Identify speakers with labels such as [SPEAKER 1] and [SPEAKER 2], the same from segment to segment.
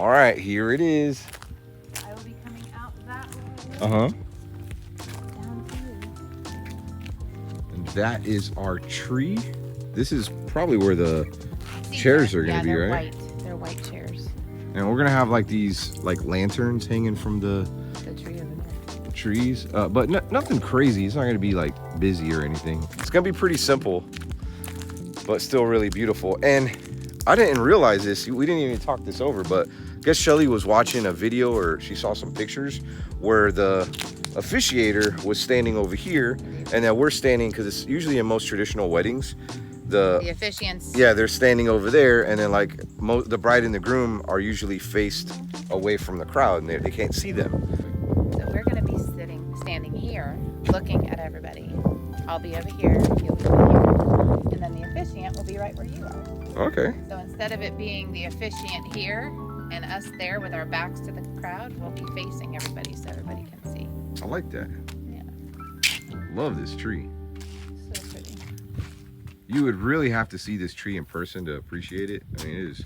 [SPEAKER 1] All right, here it is.
[SPEAKER 2] I will be coming out that way.
[SPEAKER 1] Uh-huh.
[SPEAKER 2] Down to you.
[SPEAKER 1] And that is our tree. This is probably where the
[SPEAKER 2] See,
[SPEAKER 1] chairs are
[SPEAKER 2] yeah,
[SPEAKER 1] gonna be,
[SPEAKER 2] they're
[SPEAKER 1] right?
[SPEAKER 2] white. They're white chairs.
[SPEAKER 1] And we're gonna have like these like lanterns hanging from the
[SPEAKER 2] The tree over there.
[SPEAKER 1] trees, but nothing crazy. It's not gonna be like busy or anything. It's gonna be pretty simple, but still really beautiful. And I didn't realize this. We didn't even talk this over, but I guess Shelly was watching a video or she saw some pictures where the officiator was standing over here, and then we're standing, because it's usually in most traditional weddings, the
[SPEAKER 2] officiants.
[SPEAKER 1] yeah, they're standing over there, and then like the bride and the groom are usually faced away from the crowd, and they can't see them.
[SPEAKER 2] So we're going to be standing here, looking at everybody. I'll be over here, you'll be over here, and then the officiant will be right where you are.
[SPEAKER 1] Okay.
[SPEAKER 2] So instead of it being the officiant here and us there with our backs to the crowd, we'll be facing everybody so everybody can see.
[SPEAKER 1] I like that.
[SPEAKER 2] Yeah.
[SPEAKER 1] Love this tree.
[SPEAKER 2] So pretty.
[SPEAKER 1] You would really have to see this tree in person to appreciate it. I mean, it is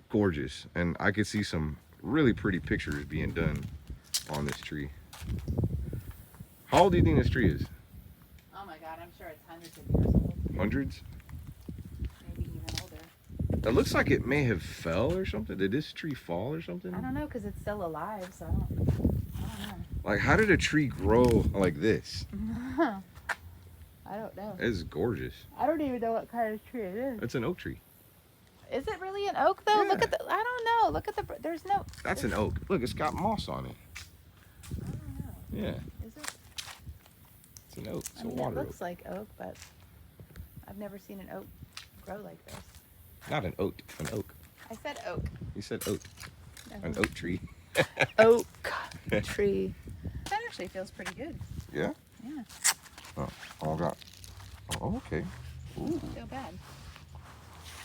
[SPEAKER 1] gorgeous, and I could see some really pretty pictures being done on this tree. How old do you think this tree is?
[SPEAKER 2] Oh my God, I'm sure it's hundreds of years old.
[SPEAKER 1] Hundreds?
[SPEAKER 2] Maybe even older.
[SPEAKER 1] It looks like it may have fell or something. Did this tree fall or something?
[SPEAKER 2] I don't know, because it's still alive, so I don't know.
[SPEAKER 1] Like, how did a tree grow like this?
[SPEAKER 2] I don't know.
[SPEAKER 1] It's gorgeous.
[SPEAKER 2] I don't even know what kind of tree it is.
[SPEAKER 1] It's an oak tree.
[SPEAKER 2] Is it really an oak though?
[SPEAKER 1] Yeah.
[SPEAKER 2] Look at the, I don't know. Look at the, there's no.
[SPEAKER 1] That's an oak. Look, it's got moss on it.
[SPEAKER 2] I don't know.
[SPEAKER 1] Yeah,
[SPEAKER 2] Is it?
[SPEAKER 1] it's an oak. It's
[SPEAKER 2] I mean,
[SPEAKER 1] a water
[SPEAKER 2] it
[SPEAKER 1] oak.
[SPEAKER 2] looks like oak, but I've never seen an oak grow like this.
[SPEAKER 1] Not an oak, an oak.
[SPEAKER 2] I said oak.
[SPEAKER 1] You said oak.
[SPEAKER 2] No.
[SPEAKER 1] An oak tree.
[SPEAKER 2] Oak tree. That actually feels pretty good.
[SPEAKER 1] Yeah?
[SPEAKER 2] Yeah.
[SPEAKER 1] Oh, God. Oh, okay. Ooh,
[SPEAKER 2] Don't feel bad.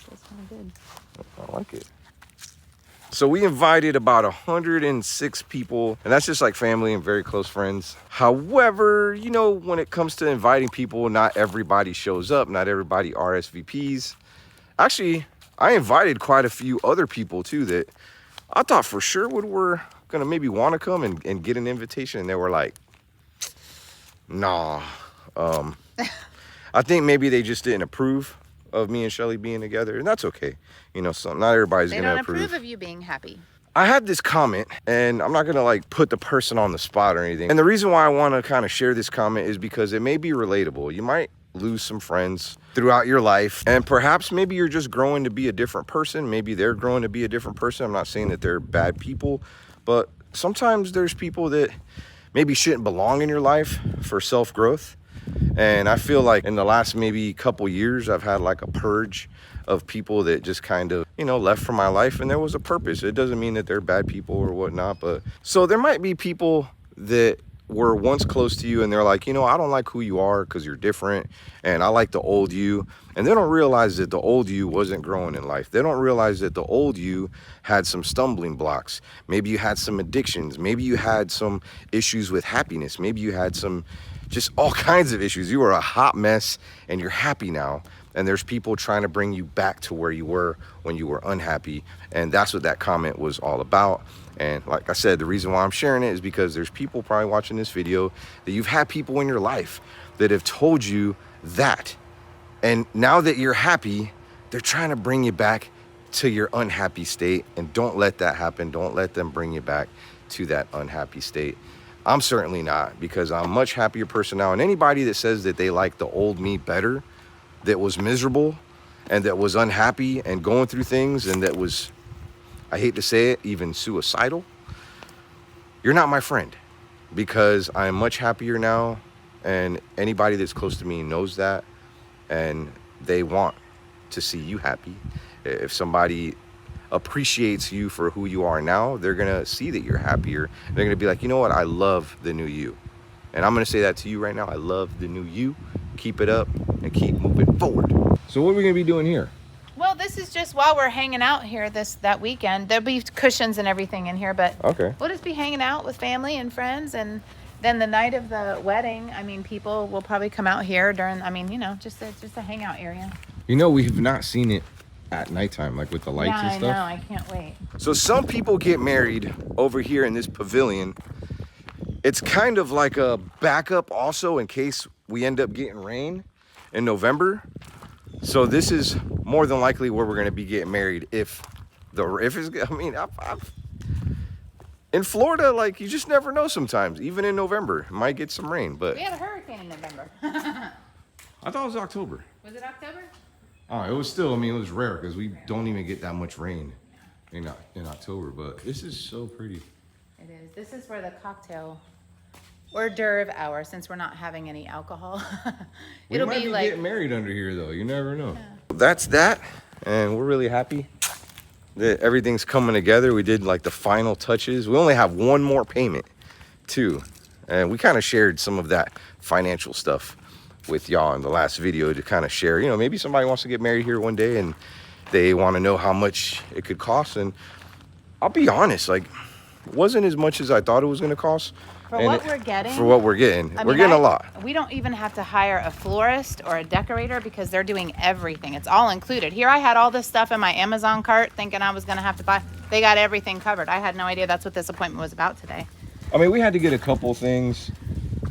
[SPEAKER 2] Feels kind of good.
[SPEAKER 1] I like it. So we invited about 106 people, and that's just like family and very close friends. However, you know, when it comes to inviting people, not everybody shows up, not everybody RSVPs. Actually, I invited quite a few other people too that I thought for sure were gonna maybe want to come and get an invitation, and they were like, nah. I think maybe they just didn't approve of me and Shelly being together, and that's okay. You know, so not everybody's
[SPEAKER 2] They
[SPEAKER 1] gonna
[SPEAKER 2] don't
[SPEAKER 1] approve.
[SPEAKER 2] approve of you being happy.
[SPEAKER 1] I had this comment, and I'm not gonna like put the person on the spot or anything. And the reason why I want to kind of share this comment is because it may be relatable. You might lose some friends throughout your life, and perhaps maybe you're just growing to be a different person. Maybe they're growing to be a different person. I'm not saying that they're bad people, but sometimes there's people that maybe shouldn't belong in your life for self-growth. And I feel like in the last maybe couple years, I've had like a purge of people that just kind of, you know, left from my life, and there was a purpose. It doesn't mean that they're bad people or whatnot, but so there might be people that were once close to you and they're like, you know, I don't like who you are because you're different, and I like the old you. And they don't realize that the old you wasn't growing in life. They don't realize that the old you had some stumbling blocks. Maybe you had some addictions. Maybe you had some issues with happiness. Maybe you had some just all kinds of issues. You were a hot mess and you're happy now. And there's people trying to bring you back to where you were when you were unhappy. And that's what that comment was all about. And like I said, the reason why I'm sharing it is because there's people probably watching this video that you've had people in your life that have told you that. And now that you're happy, they're trying to bring you back to your unhappy state. And don't let that happen. Don't let them bring you back to that unhappy state. I'm certainly not, because I'm a much happier person now. And anybody that says that they like the old me better, that was miserable and that was unhappy and going through things and that was, I hate to say it, even suicidal, you're not my friend, because I'm much happier now, and anybody that's close to me knows that, and they want to see you happy. If somebody appreciates you for who you are now, they're gonna see that you're happier. They're gonna be like, you know what, I love the new you. And I'm gonna say that to you right now. I love the new you. Keep it up and keep moving forward. So what are we gonna be doing here?
[SPEAKER 2] Well, this is just while we're hanging out here that weekend. There'll be cushions and everything in here, but
[SPEAKER 1] Okay.
[SPEAKER 2] we'll just be hanging out with family and friends. And then the night of the wedding, I mean, people will probably come out here during, I mean, you know, just a hangout area.
[SPEAKER 1] You know, we have not seen it at nighttime, like with the lights and stuff.
[SPEAKER 2] Yeah, I know. I can't wait.
[SPEAKER 1] So some people get married over here in this pavilion. It's kind of like a backup also in case we end up getting rain in November. So this is more than likely where we're going to be getting married if it's, I mean, I've in Florida, like, you just never know sometimes. Even in November, it might get some rain, but...
[SPEAKER 2] We had a hurricane in November.
[SPEAKER 1] I thought it was October.
[SPEAKER 2] Was it October?
[SPEAKER 1] Oh, it was still, I mean, it was rare because we don't even get that much rain in October, but this is so pretty.
[SPEAKER 2] It is. This is where the cocktail hors d'oeuvre hour, since we're not having any alcohol.
[SPEAKER 1] It'll be like getting married under here, though. You never know. Yeah. That's that, and we're really happy that everything's coming together. We did like the final touches. We only have one more payment, too, and we kind of shared some of that financial stuff with y'all in the last video to kind of share. You know, maybe somebody wants to get married here one day and they want to know how much it could cost. And I'll be honest, like, it wasn't as much as I thought it was going to cost.
[SPEAKER 2] For what we're getting.
[SPEAKER 1] For what we're getting. We're getting a lot.
[SPEAKER 2] We don't even have to hire a florist or a decorator because they're doing everything. It's all included. Here I had all this stuff in my Amazon cart thinking I was going to have to buy. They got everything covered. I had no idea that's what this appointment was about today.
[SPEAKER 1] I mean, we had to get a couple things.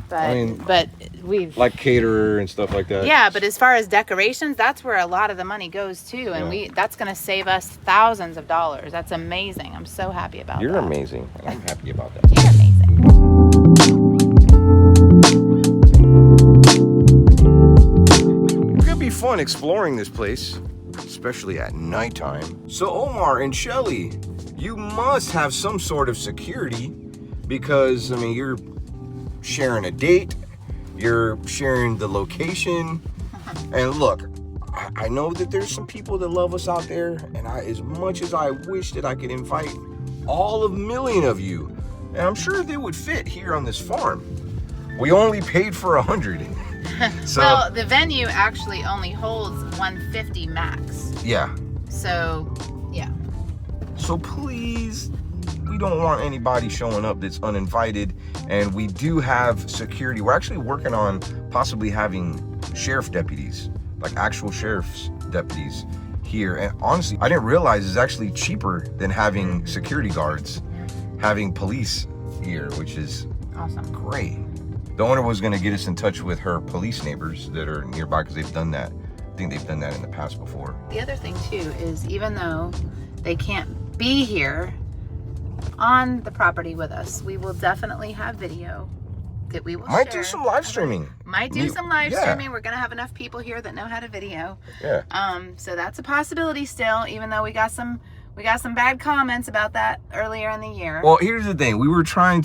[SPEAKER 2] But we've
[SPEAKER 1] like caterer and stuff like that.
[SPEAKER 2] Yeah, but as far as decorations, that's where a lot of the money goes to, and that's going to save us thousands of dollars. That's amazing. I'm so happy about that.
[SPEAKER 1] You're amazing, and I'm happy about that.
[SPEAKER 2] You're amazing.
[SPEAKER 1] It's gonna be fun exploring this place, especially at nighttime. So Omar and Shelly, you must have some sort of security because, I mean, you're sharing a date, you're sharing the location, and look, I know that there's some people that love us out there, and as much as I wish that I could invite all of million of you, and I'm sure they would fit here on this farm. We only paid for 100. So,
[SPEAKER 2] well, the venue actually only holds 150 max.
[SPEAKER 1] Yeah.
[SPEAKER 2] So, yeah.
[SPEAKER 1] So please, we don't want anybody showing up that's uninvited, and we do have security. We're actually working on possibly having sheriff deputies, like actual sheriff's deputies here. And honestly, I didn't realize it's actually cheaper than having security guards, having police here, which is
[SPEAKER 2] awesome.
[SPEAKER 1] Great. The owner was going to get us in touch with her police neighbors that are nearby because they've done that. I think they've done that in the past before.
[SPEAKER 2] The other thing too is even though they can't be here on the property with us, we will definitely have video that we will
[SPEAKER 1] might
[SPEAKER 2] share.
[SPEAKER 1] Do some live streaming.
[SPEAKER 2] Might do some live streaming. We're gonna have enough people here that know how to video.
[SPEAKER 1] Yeah.
[SPEAKER 2] So that's a possibility still, even though we got some bad comments about that earlier in the year.
[SPEAKER 1] Well, here's the thing. We're trying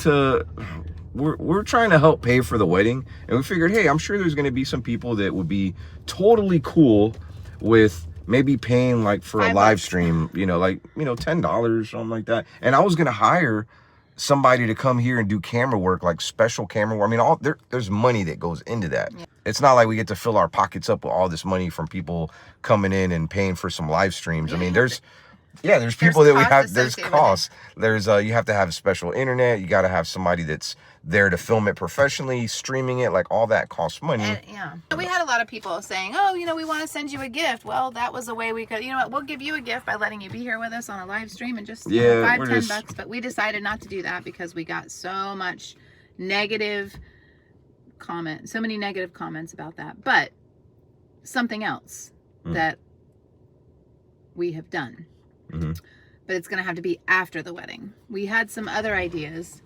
[SPEAKER 1] to help pay for the wedding, and we figured, hey, I'm sure there's going to be some people that would be totally cool with maybe paying like for a live stream, like $10, something like that. And I was going to hire somebody to come here and do camera work, like special camera work. I mean, there's money that goes into that. Yeah. It's not like we get to fill our pockets up with all this money from people coming in and paying for some live streams. Yeah. I mean, there's people that we have, there's costs. There's, you have to have special internet. You got to have somebody that's there to film it professionally, streaming it, like all that costs money.
[SPEAKER 2] And, yeah. We had a lot of people saying, oh, we want to send you a gift. Well, that was a way we could, what, we'll give you a gift by letting you be here with us on a live stream and just $5-10. But we decided not to do that because we got so much negative so many negative comments about that. But something else that we have done. Mm-hmm. But it's going to have to be after the wedding. We had some other ideas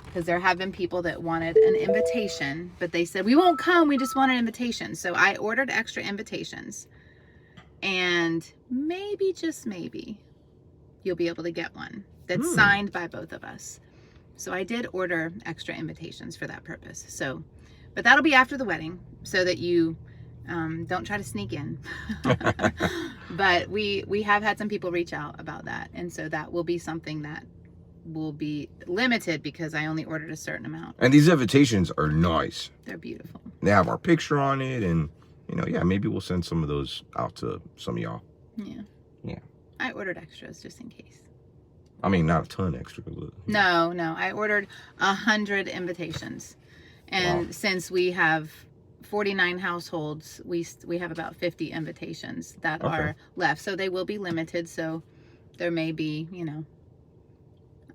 [SPEAKER 2] because there have been people that wanted an invitation, but they said, we won't come, we just want an invitation. So I ordered extra invitations, and maybe, just maybe, you'll be able to get one that's signed by both of us. So I did order extra invitations for that purpose. So, but that'll be after the wedding so that you don't try to sneak in. But we have had some people reach out about that, and so that will be something that will be limited because I only ordered a certain amount.
[SPEAKER 1] And these invitations are nice.
[SPEAKER 2] They're beautiful.
[SPEAKER 1] They have our picture on it, and maybe we'll send some of those out to some of y'all. Yeah. I
[SPEAKER 2] ordered extras just in case.
[SPEAKER 1] I mean, not a ton extra, but
[SPEAKER 2] no, I ordered 100 invitations, and since we have 49 households. We have about 50 invitations that are left, so they will be limited. So there may be, you know,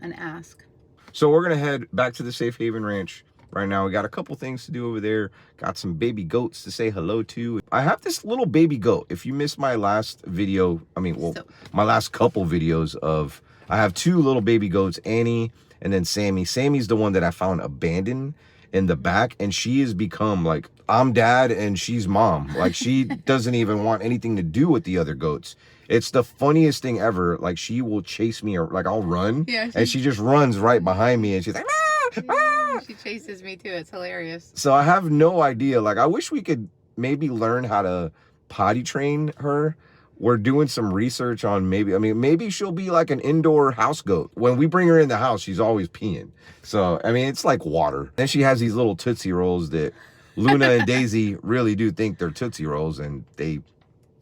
[SPEAKER 2] an ask.
[SPEAKER 1] So we're gonna head back to the Safe Haven Ranch right now. We got a couple things to do over there. Got some baby goats to say hello to. I have this little baby goat. If you missed my last video, my last couple videos of, I have two little baby goats, Annie and then Sammy. Sammy's the one that I found abandoned in the back, and she has become like, I'm dad and she's mom. Like, she doesn't even want anything to do with the other goats. It's the funniest thing ever. Like, she will chase me, or like I'll run, and she just runs right behind me, and she's like, ah, ah.
[SPEAKER 2] She chases me too. It's hilarious.
[SPEAKER 1] So I have no idea. Like, I wish we could maybe learn how to potty train her. We're doing some research on maybe she'll be like an indoor house goat. When we bring her in the house, she's always peeing. So, I mean, it's like water. Then she has these little Tootsie Rolls that Luna and Daisy really do think they're Tootsie Rolls, and they,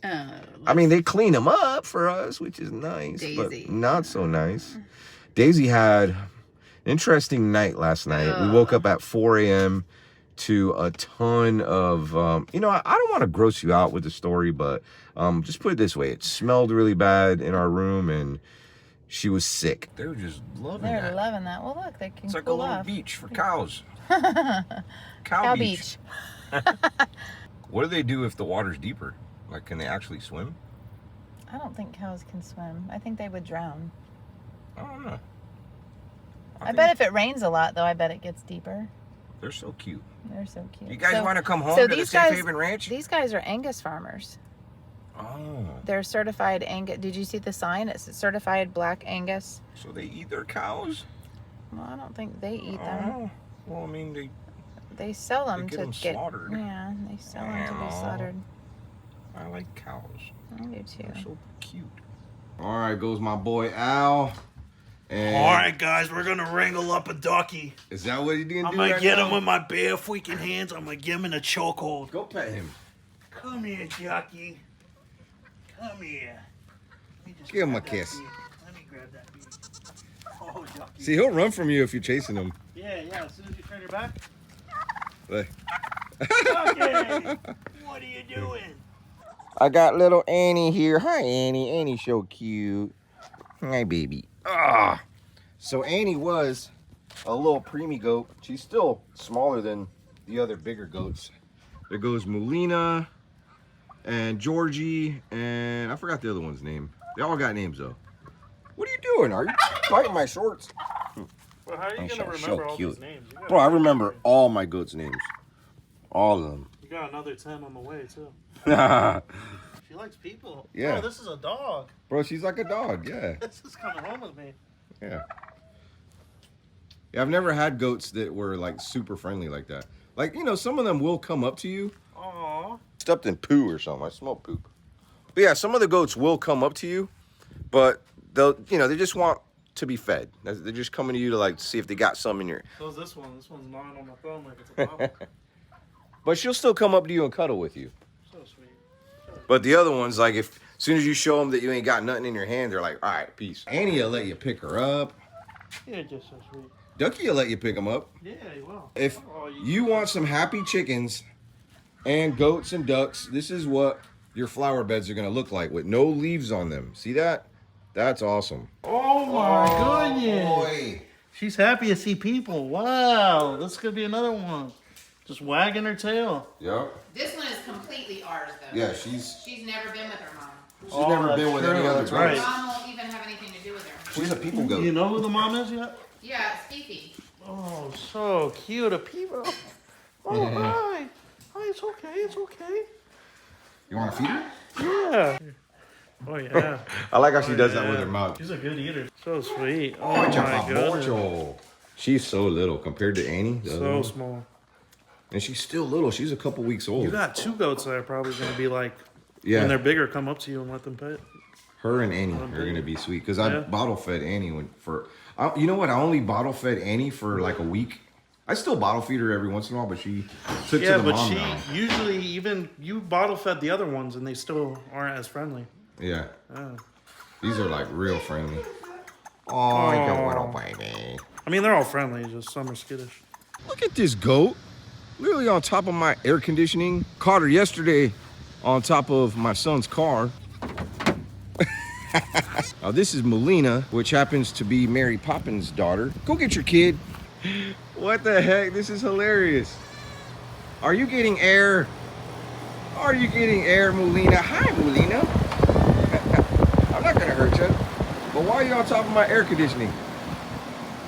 [SPEAKER 1] they clean them up for us, which is nice, but not so nice. Daisy had an interesting night last night. We woke up at 4 a.m. to a ton of, I don't want to gross you out with the story, but just put it this way. It smelled really bad in our room, and she was sick. They were just loving that.
[SPEAKER 2] They're loving that. Well, look, they can
[SPEAKER 1] It's like
[SPEAKER 2] cool
[SPEAKER 1] a little
[SPEAKER 2] off.
[SPEAKER 1] beach for cows.
[SPEAKER 2] Cow beach.
[SPEAKER 1] What do they do if the water's deeper? Like, can they actually swim?
[SPEAKER 2] I don't think cows can swim. I think they would drown.
[SPEAKER 1] I don't know.
[SPEAKER 2] I bet if it rains a lot, though, I bet it gets deeper.
[SPEAKER 1] They're so cute.
[SPEAKER 2] They're so cute.
[SPEAKER 1] You guys want to come home to the Safe Haven Ranch?
[SPEAKER 2] These guys are Angus farmers.
[SPEAKER 1] Oh.
[SPEAKER 2] They're certified Angus. Did you see the sign? It's certified black Angus.
[SPEAKER 1] So they eat their cows?
[SPEAKER 2] Well, I don't think they eat them.
[SPEAKER 1] Oh. Well, I mean,
[SPEAKER 2] they sell them
[SPEAKER 1] get
[SPEAKER 2] to
[SPEAKER 1] them
[SPEAKER 2] get
[SPEAKER 1] slaughtered.
[SPEAKER 2] Yeah, they sell them to be slaughtered.
[SPEAKER 1] I like cows.
[SPEAKER 2] I do too.
[SPEAKER 1] They're so cute. All right, goes my boy Al. And
[SPEAKER 3] all right, guys, we're gonna wrangle up a ducky.
[SPEAKER 1] Is that what you're gonna do?
[SPEAKER 3] I'm gonna get him with my bare freaking hands. I'm gonna get him in a chokehold.
[SPEAKER 1] Go pet him.
[SPEAKER 3] Come here, ducky. Come here.
[SPEAKER 1] Give him a kiss.
[SPEAKER 3] Let me grab that bead. Oh, ducky.
[SPEAKER 1] See, he'll run from you if you're chasing him.
[SPEAKER 3] Yeah. As soon as you turn your back.
[SPEAKER 1] Look.
[SPEAKER 3] Ducky, what are you doing?
[SPEAKER 1] I got little Annie here. Hi, Annie. Annie's so cute. Hi, baby. So Annie was a little preemie goat. She's still smaller than the other bigger goats. There goes Molina and Georgie, and I forgot the other one's name. They all got names though. What are you doing? Are you biting my shorts?
[SPEAKER 3] Well, how are you gonna remember all these names?
[SPEAKER 1] Bro, I remember all my goats' names. All of them.
[SPEAKER 3] You got another 10 on the way too. She likes people.
[SPEAKER 1] Yeah.
[SPEAKER 3] Oh, this is a dog.
[SPEAKER 1] Bro, she's like a dog, yeah.
[SPEAKER 3] This is coming home with me.
[SPEAKER 1] Yeah. Yeah, I've never had goats that were like super friendly like that. Like, some of them will come up to you.
[SPEAKER 3] Aww.
[SPEAKER 1] Stepped in poo or something. I smell poop. But yeah, some of the goats will come up to you, but they'll, they just want to be fed. They're just coming to you to like see if they got some in your.
[SPEAKER 3] So is this one. This one's gnawing on my thumb like it's a bottle.
[SPEAKER 1] But she'll still come up to you and cuddle with you.
[SPEAKER 3] So sweet.
[SPEAKER 1] But the other ones, like, as soon as you show them that you ain't got nothing in your hand, they're like, all right, peace. Annie will let you pick her up.
[SPEAKER 3] Yeah, just so sweet.
[SPEAKER 1] Ducky will let you pick them up.
[SPEAKER 3] Yeah, he will.
[SPEAKER 1] If you want some happy chickens and goats and ducks, this is what your flower beds are going to look like with no leaves on them. See that? That's awesome.
[SPEAKER 3] Oh my goodness.
[SPEAKER 1] Boy.
[SPEAKER 3] She's happy to see people. Wow. This could be another one. Just wagging her tail.
[SPEAKER 1] Yep.
[SPEAKER 2] This one is completely ours, though.
[SPEAKER 1] Yeah, she's
[SPEAKER 2] never been with her mom.
[SPEAKER 1] never been with any other goats.
[SPEAKER 3] right.
[SPEAKER 2] Mom won't even have anything to do with her.
[SPEAKER 1] She's a people goat.
[SPEAKER 3] You know who the mom is yet?
[SPEAKER 2] Yeah, it's Fifi.
[SPEAKER 3] Oh, so cute. A people. Oh, hi. Hi, it's okay. It's okay.
[SPEAKER 1] You want to feed her?
[SPEAKER 3] Yeah. Oh, yeah.
[SPEAKER 1] I like how she does that with her mouth.
[SPEAKER 3] She's a good eater. So sweet. Oh,
[SPEAKER 1] Oh,
[SPEAKER 3] my goodness.
[SPEAKER 1] She's so little compared to Annie. the other
[SPEAKER 3] So
[SPEAKER 1] one.
[SPEAKER 3] small.
[SPEAKER 1] And she's still little. She's a couple weeks old.
[SPEAKER 3] You got two goats that are probably going to be like,
[SPEAKER 1] Yeah.
[SPEAKER 3] when they're bigger, come up to you and let them pet.
[SPEAKER 1] Her and Annie are going to be sweet. Because I
[SPEAKER 3] Yeah.
[SPEAKER 1] bottle fed Annie you know what? I only bottle fed Annie for like a week. I still bottle feed her every once in a while, but she took
[SPEAKER 3] Yeah,
[SPEAKER 1] to the
[SPEAKER 3] but
[SPEAKER 1] mom
[SPEAKER 3] she
[SPEAKER 1] now.
[SPEAKER 3] usually even you bottle fed the other ones and they still aren't as friendly.
[SPEAKER 1] Yeah.
[SPEAKER 3] Oh.
[SPEAKER 1] These are like real friendly. Oh, you little baby.
[SPEAKER 3] I mean, they're all friendly, just some are skittish.
[SPEAKER 1] Look at this goat. literally on top of my air conditioning. Caught her yesterday on top of my son's car. Now this is Melina, which happens to be Mary Poppins' daughter. Go get your kid. What the heck? This is hilarious. Are you getting air? Are you getting air, Melina? Hi, Melina. I'm not gonna hurt you. But why are you on top of my air conditioning?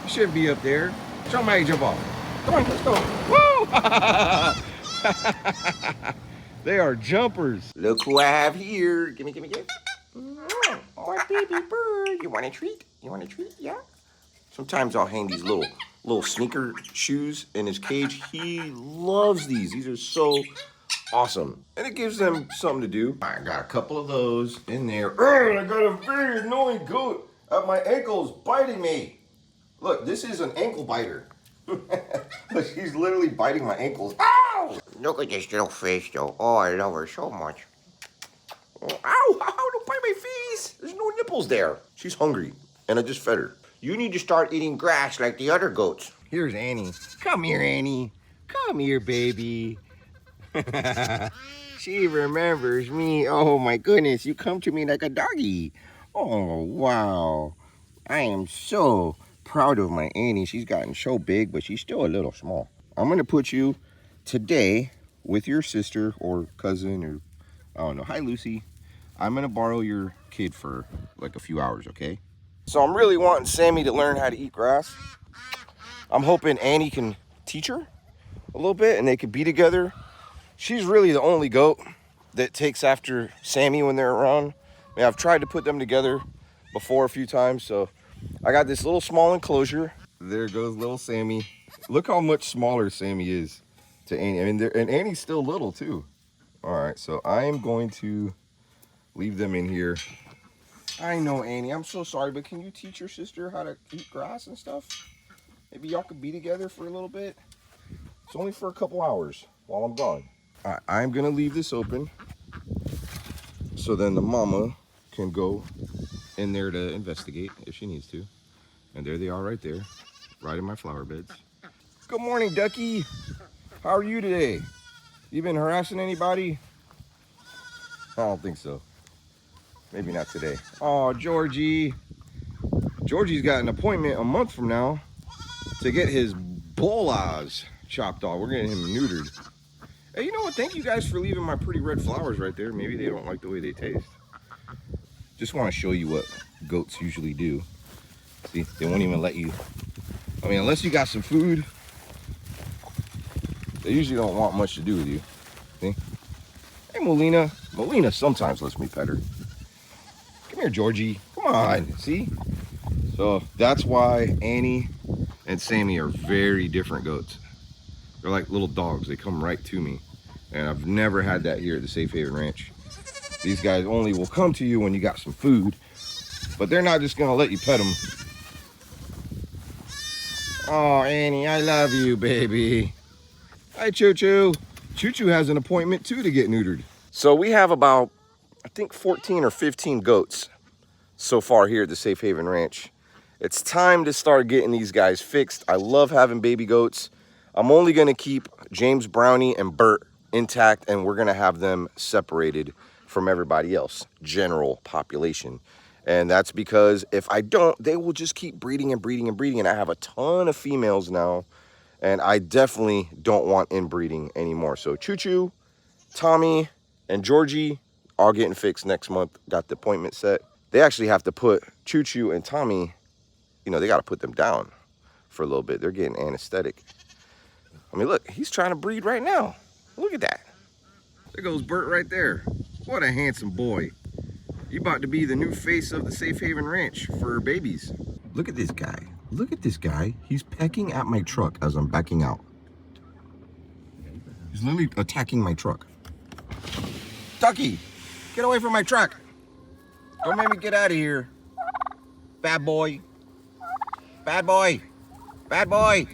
[SPEAKER 1] You shouldn't be up there. Show them how you jump off. Come on, let's go. Woo! They are jumpers. Look who I have here. Gimme. Oh, baby bird. You want a treat? Yeah? Sometimes I'll hang these little sneaker shoes in his cage. He loves these. These are so awesome. And it gives them something to do. I got a couple of those in there. I got a very annoying goat at my ankles biting me. Look, this is an ankle biter. Look, she's literally biting my ankles. Ow! Look at this little fish, though. Oh, I love her so much. Oh, ow! Don't bite my face. There's no nipples there. She's hungry, and I just fed her. You need to start eating grass like the other goats. Here's Annie. Come here, Annie. Come here, baby. She remembers me. Oh, my goodness. You come to me like a doggy. Oh, wow. I am so proud of my Annie. She's gotten so big, but she's still a little small. I'm going to put you today with your sister or cousin or, I don't know. Hi, Lucy. I'm going to borrow your kid for like a few hours, okay? So I'm really wanting Sammy to learn how to eat grass. I'm hoping Annie can teach her a little bit and they could be together. She's really the only goat that takes after Sammy when they're around. I mean, I've tried to put them together before a few times, so I got this little small enclosure. There goes little Sammy. Look how much smaller Sammy is to Annie. I mean, and Annie's still little too. All right, so I am going to leave them in here. I know, Annie, I'm so sorry, but can you teach your sister how to eat grass and stuff? Maybe y'all could be together for a little bit. It's only for a couple hours while I'm gone. All right, I'm gonna leave this open so then the mama can go in there to investigate if she needs to. And there they are right there, right in my flower beds. Good morning, Ducky. How are you today? You been harassing anybody? I don't think so. Maybe not today. Oh, Georgie. Georgie's got an appointment a month from now to get his bolas chopped off. We're getting him neutered. Hey, you know what? Thank you guys for leaving my pretty red flowers right there. Maybe they don't like the way they taste. Just want to show you what goats usually do. See, they won't even let you. I mean, unless you got some food, they usually don't want much to do with you. See? Hey, Melina. Melina sometimes lets me pet her. Come here, Georgie. Come on. See? So that's why Annie and Sammy are very different goats. They're like little dogs. They come right to me. And I've never had that here at the Safe Haven Ranch. These guys only will come to you when you got some food. But they're not just going to let you pet them. Oh, Annie, I love you, baby. Hi, Choo Choo. Choo Choo has an appointment, too, to get neutered. So we have about, I think, 14 or 15 goats so far here at the Safe Haven Ranch. It's time to start getting these guys fixed. I love having baby goats. I'm only going to keep James, Brownie, and Bert intact, and we're going to have them separated from everybody else, general population. And that's because if I don't, they will just keep breeding and breeding and breeding. And I have a ton of females now, and I definitely don't want inbreeding anymore. So Choo Choo, Tommy, and Georgie all getting fixed next month. Got the appointment set. They actually have to put Choo Choo and Tommy, you know, they got to put them down for a little bit. They're getting anesthetic. I mean, look, he's trying to breed right now. Look at that. There goes Bert right there. What a handsome boy. You about to be the new face of the Safe Haven Ranch for babies. Look at this guy. Look at this guy. He's pecking at my truck as I'm backing out. He's literally attacking my truck. Ducky, get away from my truck. Don't make me get out of here. Bad boy. Bad boy. Bad boy.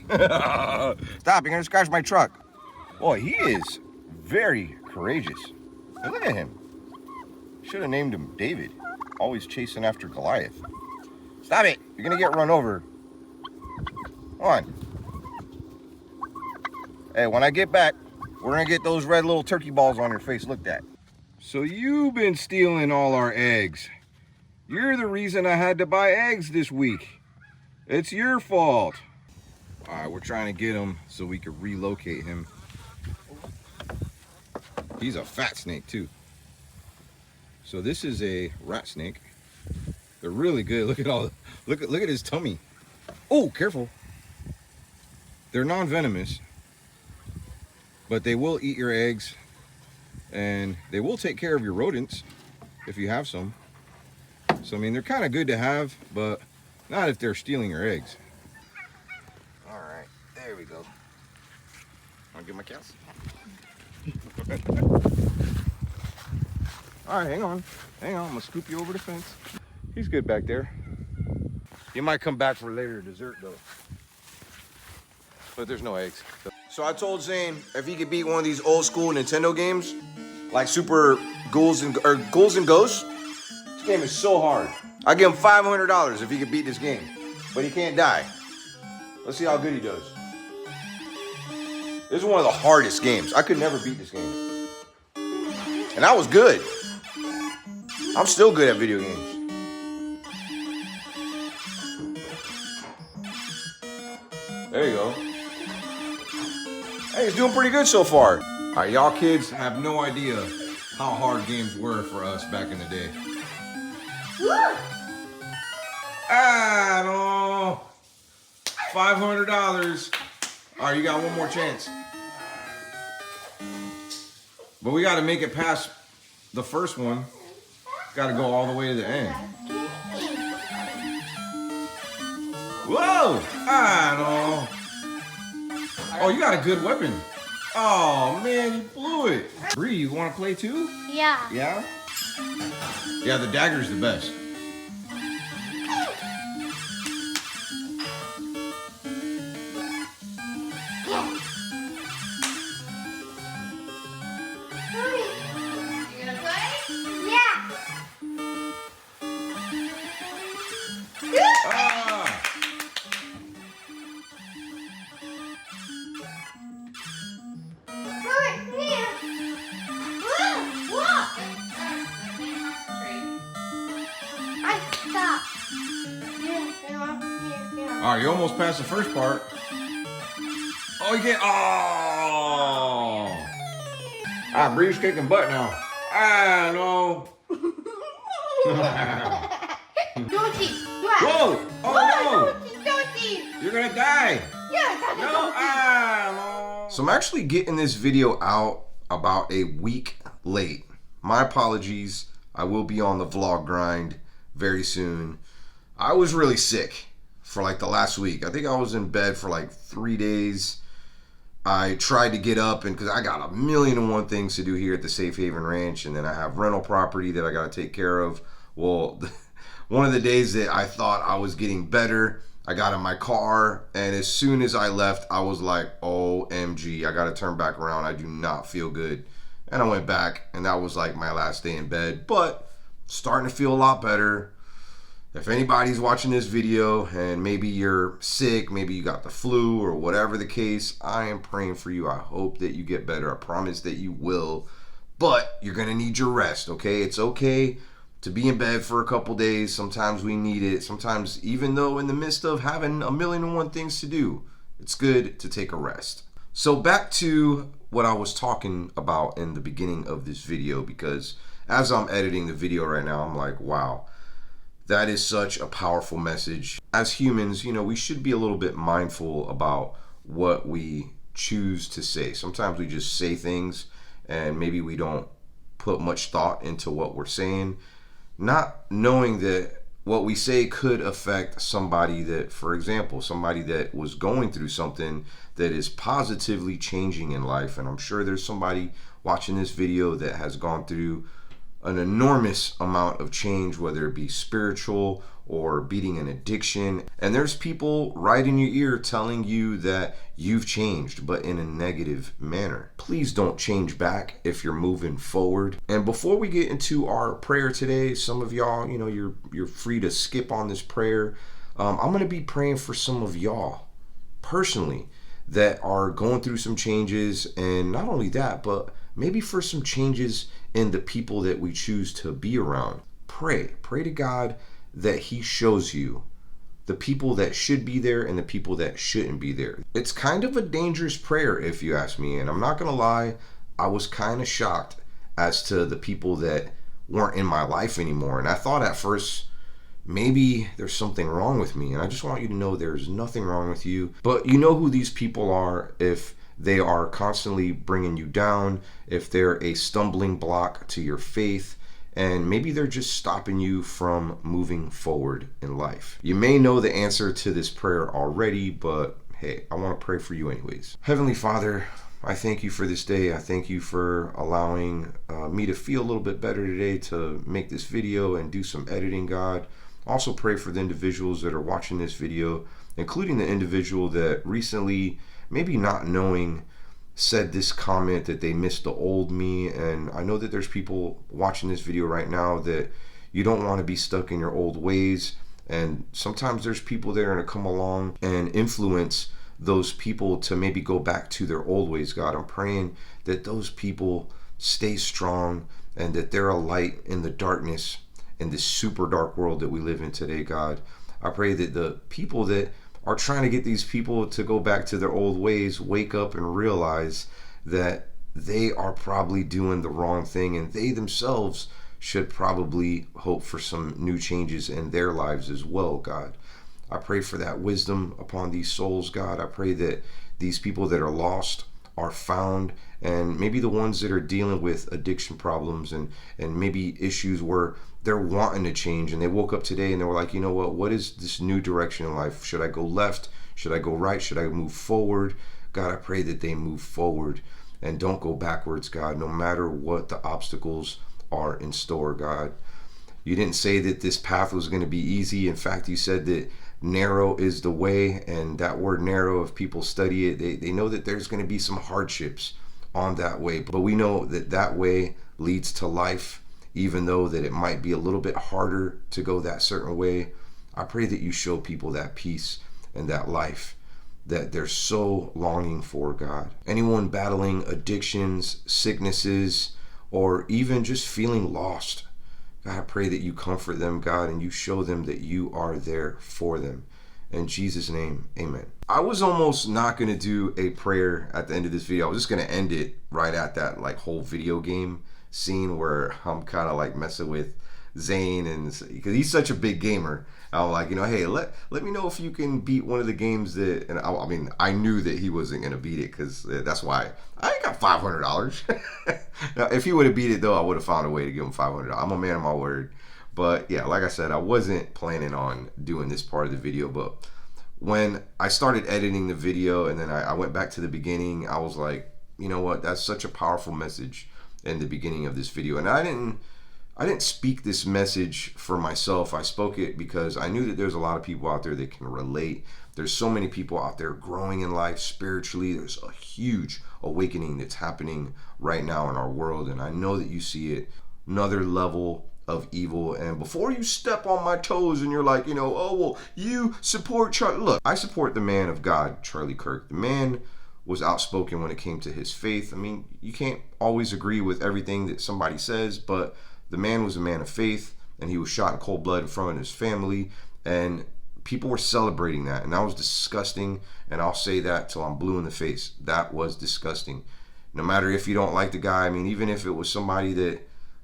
[SPEAKER 1] Stop, you're gonna scratch my truck. Boy, he is very courageous. And look at him. Should have named him David. Always chasing after Goliath. Stop it. You're gonna get run over. Come on. Hey, when I get back, we're gonna get those red little turkey balls on your face looked at. So you've been stealing all our eggs. You're the reason I had to buy eggs this week. It's your fault. All right, we're trying to get him so we can relocate him. He's a fat snake too. So this is a rat snake. They're really good. Look at look at his tummy. Oh, careful. They're non-venomous, but they will eat your eggs, and they will take care of your rodents if you have some. So I mean, they're kind of good to have, but not if they're stealing your eggs. All right, there we go. Wanna get my cats? All right, hang on. I'm gonna scoop you over the fence. He's good back there. You might come back for later dessert though. But there's no eggs. So I told Zane if he could beat one of these old school Nintendo games, like Super Ghouls and Ghosts, this game is so hard. I give him $500 if he could beat this game, but he can't die. Let's see how good he does. This is one of the hardest games. I could never beat this game. And I was good. I'm still good at video games. There you go. Hey, he's doing pretty good so far. All right, y'all kids have no idea how hard games were for us back in the day. I don't know. $500. All right, you got one more chance. But we got to make it past the first one. Got to go all the way to the end. Whoa! I don't know. Oh, you got a good weapon. Oh, man, you blew it. Bree, you want to play too?
[SPEAKER 4] Yeah.
[SPEAKER 1] Yeah? Yeah, the dagger's the best.
[SPEAKER 2] You gonna play?
[SPEAKER 4] Yeah.
[SPEAKER 1] Ah! All right, you almost passed the first part. Oh, you can't. Oh! All right, Bree's kicking butt now. I know. Whoa! Oh no! You're gonna die. No, So I'm actually getting this video out about a week late. My apologies. I will be on the vlog grind very soon. I was really sick for like the last week. I think I was in bed for like 3 days. I tried to get up, and because I got a million and one things to do here at the Safe Haven Ranch, and then I have rental property that I got to take care of. Well, one of the days that I thought I was getting better, I got in my car, and as soon as I left, I was like, OMG, I got to turn back around. I do not feel good. And I went back, and that was like my last day in bed, but starting to feel a lot better. If anybody's watching this video and maybe you're sick, maybe you got the flu or whatever the case, I am praying for you. I hope that you get better. I promise that you will, but you're going to need your rest, okay? It's okay to be in bed for a couple days. Sometimes we need it. Sometimes, even though in the midst of having a million and one things to do, it's good to take a rest. So back to what I was talking about in the beginning of this video, because as I'm editing the video right now, I'm like, wow, that is such a powerful message. As humans, you know, we should be a little bit mindful about what we choose to say. Sometimes we just say things and maybe we don't put much thought into what we're saying, not knowing that what we say could affect somebody that, for example, somebody that was going through something that is positively changing in life. And I'm sure there's somebody watching this video that has gone through an enormous amount of change, whether it be spiritual or beating an addiction. And there's people right in your ear telling you that you've changed, but in a negative manner. Please don't change back if you're moving forward. And before we get into our prayer today, some of y'all, you know, you're free to skip on this prayer. I'm going to be praying for some of y'all personally that are going through some changes, and not only that, but maybe for some changes in the people that we choose to be around. Pray to God that he shows you the people that should be there and the people that shouldn't be there. It's kind of a dangerous prayer, if you ask me, and I'm not gonna lie, I was kind of shocked as to the people that weren't in my life anymore. And I thought at first, maybe there's something wrong with me. And I just want you to know there's nothing wrong with you. But you know who these people are if they are constantly bringing you down, if they're a stumbling block to your faith, and maybe they're just stopping you from moving forward in life. You may know the answer to this prayer already, but hey, I want to pray for you anyways. Heavenly Father, I thank you for this day. I thank you for allowing me to feel a little bit better today to make this video and do some editing, God. Also pray for the individuals that are watching this video, including the individual that recently, maybe not knowing, said this comment that they missed the old me. And I know that there's people watching this video right now that you don't want to be stuck in your old ways. And sometimes there's people that are going to come along and influence those people to maybe go back to their old ways. God, I'm praying that those people stay strong and that they're a light in the darkness in this super dark world that we live in today, God. I pray that the people that are trying to get these people to go back to their old ways wake up and realize that they are probably doing the wrong thing, and they themselves should probably hope for some new changes in their lives as well, God. I pray for that wisdom upon these souls, God. I pray that these people that are lost are found, and maybe the ones that are dealing with addiction problems and maybe issues where they're wanting to change, and they woke up today and they were like, you know what is this new direction in life? Should I go left? Should I go right? Should I move forward? God, I pray that they move forward and don't go backwards, God, no matter what the obstacles are in store, God. You didn't say that this path was going to be easy. In fact, you said that narrow is the way, and that word narrow, if people study it, they know that there's going to be some hardships on that way, but we know that that way leads to life, even though that it might be a little bit harder to go that certain way. I pray that you show people that peace and that life that they're so longing for, God. Anyone battling addictions, sicknesses, or even just feeling lost, God, I pray that you comfort them, God, and you show them that you are there for them. In Jesus' name, amen. I was almost not going to do a prayer at the end of this video. I was just going to end it right at that like whole video game scene where I'm kind of like messing with Zane, and because he's such a big gamer, I'm like, hey, let me know if you can beat one of the games that, and I mean, I knew that he wasn't going to beat it, because that's why I ain't got $500. Now, if he would have beat it though, I would have found a way to give him $500. I'm a man of my word. But yeah, like I said, I wasn't planning on doing this part of the video, but when I started editing the video and then I went back to the beginning, I was like, you know what, that's such a powerful message in the beginning of this video. And I didn't speak this message for myself. I spoke it because I knew that there's a lot of people out there that can relate. There's so many people out there growing in life spiritually. There's a huge awakening that's happening right now in our world, and I know that you see it. Another level of evil. And before you step on my toes and you're like, oh, well, you support Charlie. Look, I support the man of God, Charlie Kirk. The man was outspoken when it came to his faith. I mean, you can't always agree with everything that somebody says, but the man was a man of faith, and he was shot in cold blood in front of his family, and people were celebrating that, and that was disgusting. And I'll say that till I'm blue in the face. That was disgusting. No matter if you don't like the guy, I mean, even if it was somebody that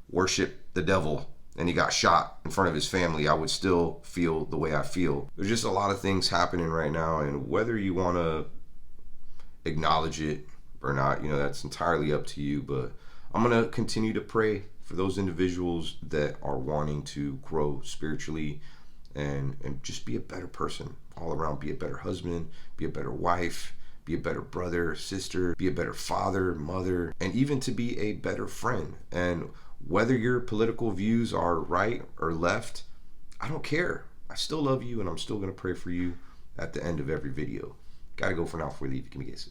[SPEAKER 1] worshiped the devil and he got shot in front of his family, I would still feel the way I feel. There's just a lot of things happening right now, and whether you want to acknowledge it or not, that's entirely up to you. But I'm going to continue to pray for those individuals that are wanting to grow spiritually and just be a better person all around. Be a better husband, be a better wife, be a better brother, sister, be a better father, mother, and even to be a better friend. And whether your political views are right or left, I don't care. I still love you, and I'm still going to pray for you at the end of every video. Gotta go for now before we leave. Give me a kiss.